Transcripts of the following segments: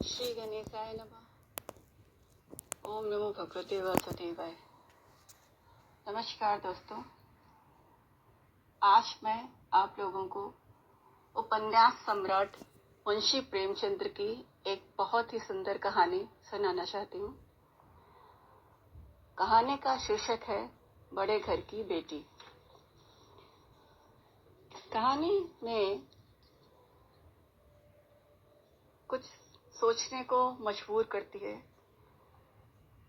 श्री गणेशाय नमः। ओम नमो भगवते वासुदेवाय। नमस्कार दोस्तों, आज मैं आप लोगों को उपन्यास सम्राट मुंशी प्रेमचंद्र की एक बहुत ही सुंदर कहानी सुनाना चाहती हूँ। कहानी का शीर्षक है बड़े घर की बेटी। कहानी में कुछ सोचने को मजबूर करती है।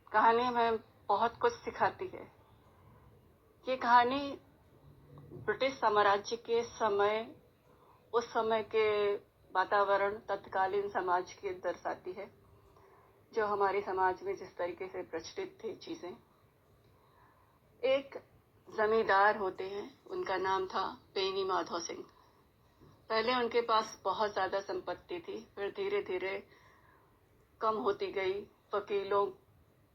कहानी में बहुत कुछ सिखाती है। ये कहानी ब्रिटिश साम्राज्य के समय, उस समय के वातावरण, तत्कालीन समाज के दर्शाती है, जो हमारे समाज में जिस तरीके से प्रचलित थी चीजें। एक जमींदार होते हैं, उनका नाम था बेनी माधव सिंह। पहले उनके पास बहुत ज्यादा संपत्ति थी, फिर धीरे धीरे कम होती गई। वकीलों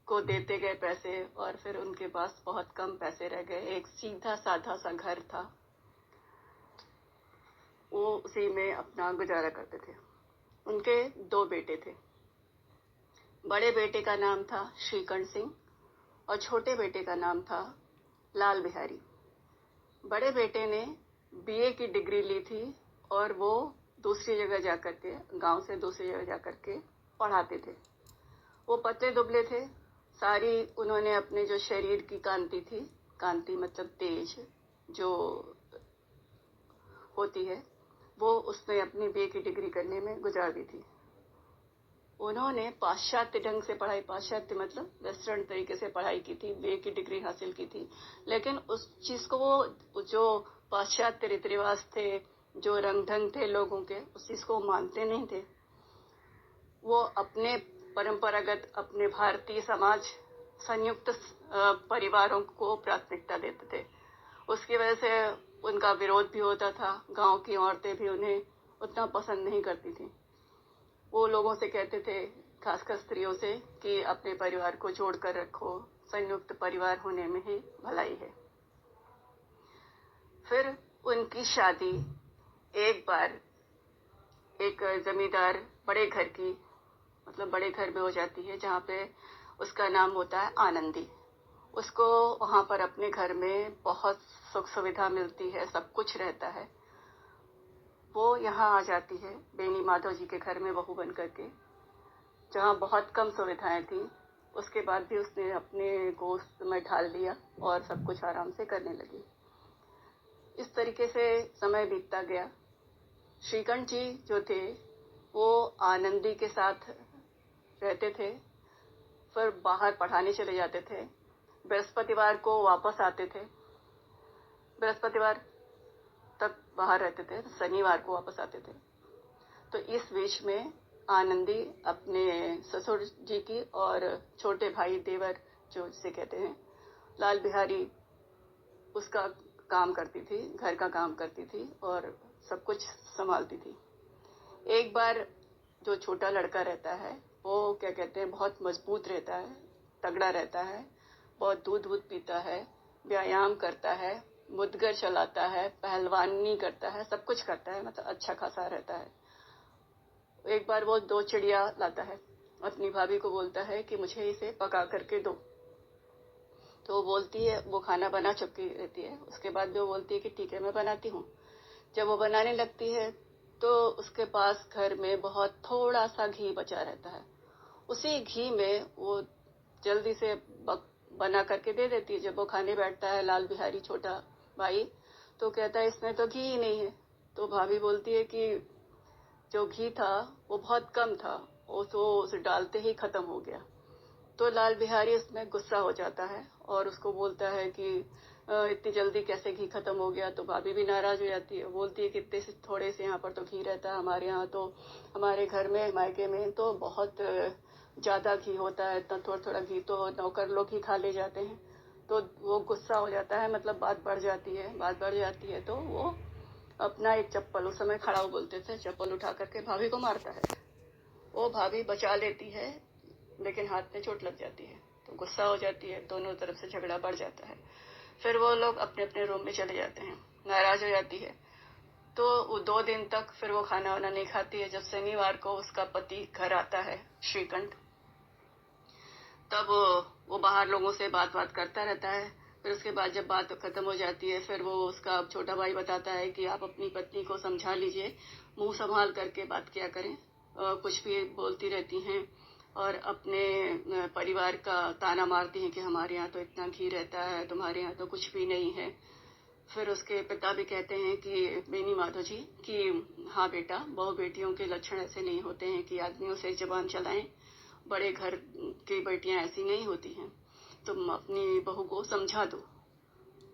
को देते गए पैसे और फिर उनके पास बहुत कम पैसे रह गए। एक सीधा साधा सा घर था, वो उसी में अपना गुजारा करते थे। उनके 2 बेटे थे। बड़े बेटे का नाम था श्रीकंठ सिंह और छोटे बेटे का नाम था लाल बिहारी। बड़े बेटे ने बीए की डिग्री ली थी और वो दूसरी जगह जाकर के, गांव से दूसरी जगह जाकर के पढ़ाते थे। वो पतले दुबले थे। सारी उन्होंने अपने जो शरीर की कांति थी, कांति मतलब तेज जो होती है, वो उसमें अपनी बीए की डिग्री करने में गुजार दी थी। उन्होंने पाश्चात्य ढंग से पढ़ाई, पाश्चात्य मतलब वेस्टर्न तरीके से पढ़ाई की थी, बीए की डिग्री हासिल की थी। लेकिन उस चीज को, वो जो पाश्चात्य रीति रिवाज थे, जो रंग ढंग थे लोगों के, उस चीज को मानते नहीं थे। वो अपने परंपरागत, अपने भारतीय समाज, संयुक्त परिवारों को प्राथमिकता देते थे। उसकी वजह से उनका विरोध भी होता था। गांव की औरतें भी उन्हें उतना पसंद नहीं करती थी। वो लोगों से कहते थे, खासकर स्त्रियों से, कि अपने परिवार को जोड़कर रखो, संयुक्त परिवार होने में ही भलाई है। फिर उनकी शादी एक बार एक जमींदार बड़े घर की, मतलब बड़े घर में हो जाती है, जहाँ पे उसका नाम होता है आनंदी। उसको वहां पर अपने घर में बहुत सुख सुविधा मिलती है, सब कुछ रहता है। वो यहाँ आ जाती है बेनी माधव जी के घर में बहू बन करके, जहाँ बहुत कम सुविधाएं थी। उसके बाद भी उसने अपने को उसमें ढाल लिया और सब कुछ आराम से करने लगी। इस तरीके से समय बीतता गया। श्रीकंठ जी जो थे, वो आनंदी के साथ रहते थे, फिर बाहर पढ़ाने चले जाते थे। बृहस्पतिवार को वापस आते थे, बृहस्पतिवार तक बाहर रहते थे, शनिवार को वापस आते थे। तो इस बीच में आनंदी अपने ससुर जी की और छोटे भाई देवर, जो जिसे कहते हैं, लाल बिहारी, उसका काम करती थी, घर का काम करती थी और सब कुछ संभालती थी। एक बार जो छोटा लड़का रहता है, वो क्या कहते हैं, बहुत मजबूत रहता है, तगड़ा रहता है, बहुत दूध पीता है, व्यायाम करता है, मुदगर चलाता है, पहलवानी करता है, सब कुछ करता है, मतलब अच्छा खासा रहता है। एक बार वो 2 चिड़िया लाता है, अपनी भाभी को बोलता है कि मुझे इसे पका करके दो। तो वो बोलती है, वो खाना बना चुकी रहती है, उसके बाद वो बोलती है कि ठीक है, मैं बनाती हूँ। जब वो बनाने लगती है तो उसके पास घर में बहुत थोड़ा सा घी बचा रहता है। उसी घी में वो जल्दी से बना करके दे देती है। जब वो खाने बैठता है लाल बिहारी छोटा भाई, तो कहता है इसमें तो घी ही नहीं है। तो भाभी बोलती है कि जो घी था वो बहुत कम था, वो तो उसे डालते ही खत्म हो गया। तो लाल बिहारी उसमें गुस्सा हो जाता है और उसको बोलता है कि इतनी जल्दी कैसे घी खत्म हो गया। तो भाभी भी नाराज हो जाती है, बोलती है कि इतने से थोड़े से यहाँ पर तो घी रहता है, हमारे यहाँ तो, हमारे घर में, मायके में तो बहुत ज्यादा घी होता है, इतना थोड़ा थोड़ा घी तो नौकर लोग ही खा ले जाते हैं। तो वो गुस्सा हो जाता है, मतलब बात बढ़ जाती है। तो वो अपना एक चप्पल, उस समय खड़ाऊ बोलते थे, चप्पल उठा करके भाभी को मारता है। वो भाभी बचा लेती है, लेकिन हाथ में चोट लग जाती है। तो गुस्सा हो जाती है, दोनों तरफ से झगड़ा बढ़ जाता है। फिर वो लोग अपने अपने रूम में चले जाते हैं, नाराज हो जाती है। तो वो 2 दिन तक फिर वो खाना वाना नहीं खाती है। जब शनिवार को उसका पति घर आता है, श्रीकंठ, तब वो बाहर लोगों से बात करता रहता है। फिर उसके बाद जब बात खत्म हो जाती है, फिर वो उसका छोटा भाई बताता है कि आप अपनी पत्नी को समझा लीजिए, मुंह संभाल करके बात किया करें, कुछ भी बोलती रहती हैं और अपने परिवार का ताना मारती हैं कि हमारे यहाँ तो इतना घी रहता है, तुम्हारे यहाँ तो कुछ भी नहीं है। फिर उसके पिता भी कहते हैं कि बेनी माधव जी कि हाँ बेटा, बहु बेटियों के लक्षण ऐसे नहीं होते हैं कि आदमियों से जबान चलाएं, बड़े घर की बेटियां ऐसी नहीं होती हैं, तुम अपनी बहू को समझा दो।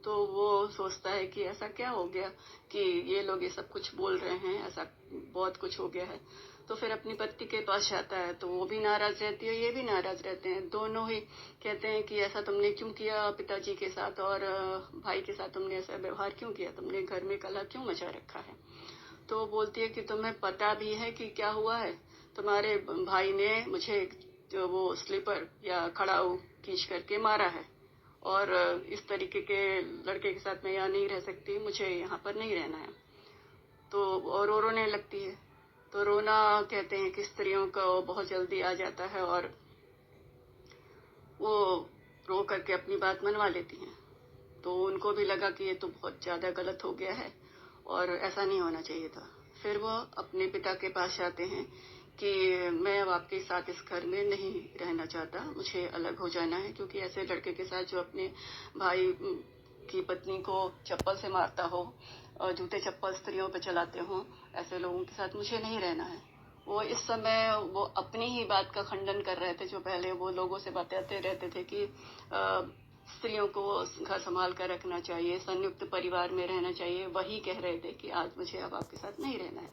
तो वो सोचता है कि ऐसा क्या हो गया कि ये लोग ये सब कुछ बोल रहे हैं, ऐसा बहुत कुछ हो गया है। तो फिर अपनी पत्नी के पास जाता है, तो वो भी नाराज रहती है, ये भी नाराज रहते हैं। दोनों ही कहते हैं कि ऐसा तुमने क्यों किया पिताजी के साथ और भाई के साथ, तुमने ऐसा व्यवहार क्यों किया, तुमने घर में कलह क्यों मचा रखा है। तो बोलती है कि तुम्हें पता भी है कि क्या हुआ है, तुम्हारे भाई ने मुझे जो वो स्लीपर या खड़ाऊ खींच करके मारा है, और इस तरीके के लड़के के साथ मैं यहाँ नहीं रह सकती, मुझे यहाँ पर नहीं रहना है। तो और वो रोने लगती है। तो रोना कहते हैं कि स्त्रियों को बहुत जल्दी आ जाता है और वो रो करके अपनी बात मनवा लेती हैं। तो उनको भी लगा कि ये तो बहुत ज्यादा गलत हो गया है और ऐसा नहीं होना चाहिए था। फिर वो अपने पिता के पास जाते हैं कि मैं अब आपके साथ इस घर में नहीं रहना चाहता, मुझे अलग हो जाना है, क्योंकि ऐसे लड़के के साथ जो अपने भाई की पत्नी को चप्पल से मारता हो और जूते चप्पल स्त्रियों पे चलाते हो, ऐसे लोगों के साथ मुझे नहीं रहना है। वो इस समय वो अपनी ही बात का खंडन कर रहे थे, जो पहले वो लोगों से बताते रहते थे कि स्त्रियों को घर संभाल कर रखना चाहिए, संयुक्त परिवार में रहना चाहिए, वही कह रहे थे कि आज मुझे अब आपके साथ नहीं रहना है।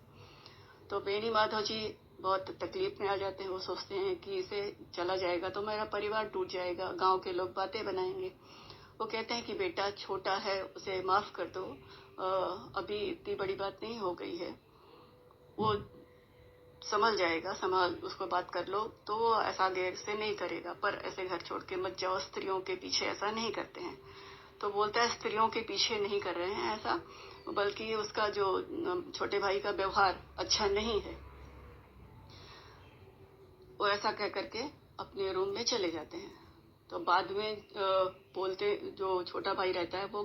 तो बेनी माधव जी बहुत तकलीफ में आ जाते हैं। वो सोचते हैं कि इसे चला जाएगा तो मेरा परिवार टूट जाएगा, गांव के लोग बातें बनाएंगे। वो कहते हैं कि बेटा छोटा है, उसे माफ कर दो, अभी इतनी बड़ी बात नहीं हो गई है, वो संभल जाएगा, संभाल उसको बात कर लो। तो वो ऐसा आगे से नहीं करेगा, पर ऐसे घर छोड़ के मत जाओ, स्त्रियों के पीछे ऐसा नहीं करते हैं। तो बोलता है स्त्रियों के पीछे नहीं कर रहे हैं ऐसा, बल्कि उसका जो छोटे भाई का व्यवहार अच्छा नहीं है। वो ऐसा कह करके अपने रूम में चले जाते हैं। तो बाद में बोलते, जो छोटा भाई रहता है वो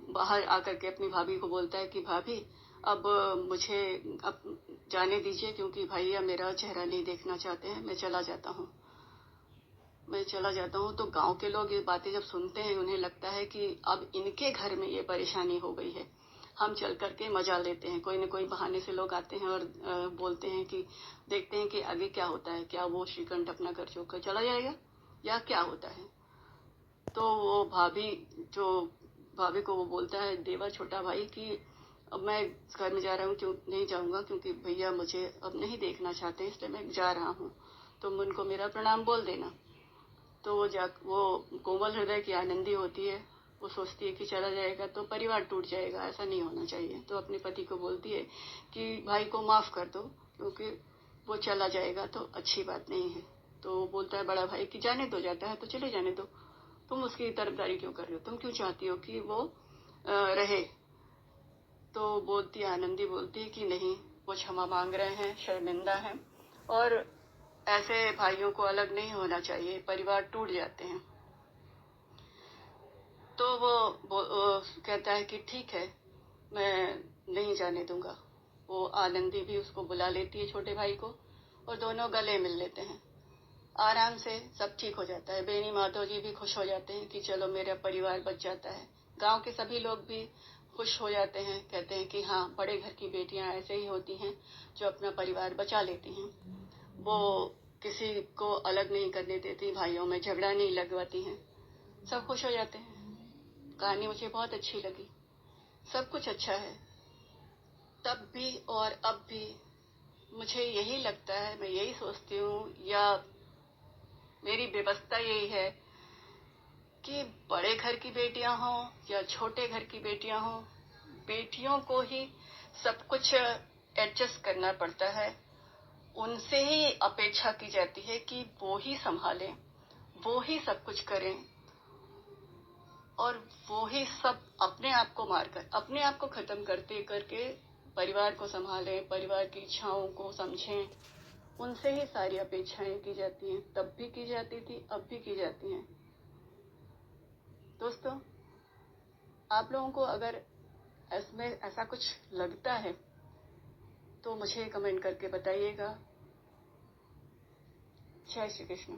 बाहर आकर के अपनी भाभी को बोलता है कि भाभी अब मुझे अब जाने दीजिए, क्योंकि भैया मेरा चेहरा नहीं देखना चाहते हैं, मैं चला जाता हूँ। तो गांव के लोग ये बातें जब सुनते हैं, उन्हें लगता है कि अब इनके घर में ये परेशानी हो गई है, हम चल करके मजा लेते हैं। कोई न कोई बहाने से लोग आते हैं और बोलते हैं कि देखते हैं कि आगे क्या होता है, क्या वो श्रीकंठ अपना घर छोड़कर चला जाएगा या क्या होता है। तो वो भाभी को वो बोलता है देवर, छोटा भाई, कि अब मैं घर में जा रहा हूँ, क्यों नहीं जाऊंगा, क्योंकि भैया मुझे अब नहीं देखना चाहते, इसलिए मैं जा रहा हूँ, तुम उनको मेरा प्रणाम बोल देना। तो वो कोमल हृदय की आनंदी होती है, वो सोचती है कि चला जाएगा तो परिवार टूट जाएगा, ऐसा नहीं होना चाहिए। तो अपने पति को बोलती है कि भाई को माफ कर दो, क्योंकि वो चला जाएगा तो अच्छी बात नहीं है। तो बोलता है बड़ा भाई कि जाने दो, जाता है तो चले जाने दो, तुम उसकी तरफदारी क्यों कर रहे हो, तुम क्यों चाहती हो कि वो रहे। तो बोलती आनंदी बोलती है कि नहीं, वो क्षमा मांग रहे हैं, शर्मिंदा हैं, और ऐसे भाइयों को अलग नहीं होना चाहिए, परिवार टूट जाते हैं। तो वो कहता है कि ठीक है, मैं नहीं जाने दूंगा। वो आनंदी भी उसको बुला लेती है, छोटे भाई को, और दोनों गले मिल लेते हैं। आराम से सब ठीक हो जाता है। बेनी माधव जी भी खुश हो जाते हैं कि चलो मेरा परिवार बच जाता है। गांव के सभी लोग भी खुश हो जाते हैं, कहते हैं कि हाँ, बड़े घर की बेटियां ऐसे ही होती हैं जो अपना परिवार बचा लेती हैं। वो किसी को अलग नहीं करने देती, भाइयों में झगड़ा नहीं लगवाती हैं, सब खुश हो जाते हैं। कहानी मुझे बहुत अच्छी लगी, सब कुछ अच्छा है। तब भी और अब भी मुझे यही लगता है, मैं यही सोचती हूँ, या मेरी व्यवस्था यही है कि बड़े घर की बेटियां हों या छोटे घर की बेटियां हों, बेटियों को ही सब कुछ एडजस्ट करना पड़ता है। उनसे ही अपेक्षा की जाती है कि वो ही संभालें, वो ही सब कुछ करें, और वो ही सब अपने आप को मारकर, अपने आप को खत्म करते करके परिवार को संभालें, परिवार की इच्छाओं को समझें, उनसे ही सारी अपेक्षाएं की जाती हैं। तब भी की जाती थी, अब भी की जाती हैं। दोस्तों, आप लोगों को अगर इसमें ऐसा कुछ लगता है तो मुझे कमेंट करके बताइएगा। जय श्री कृष्ण।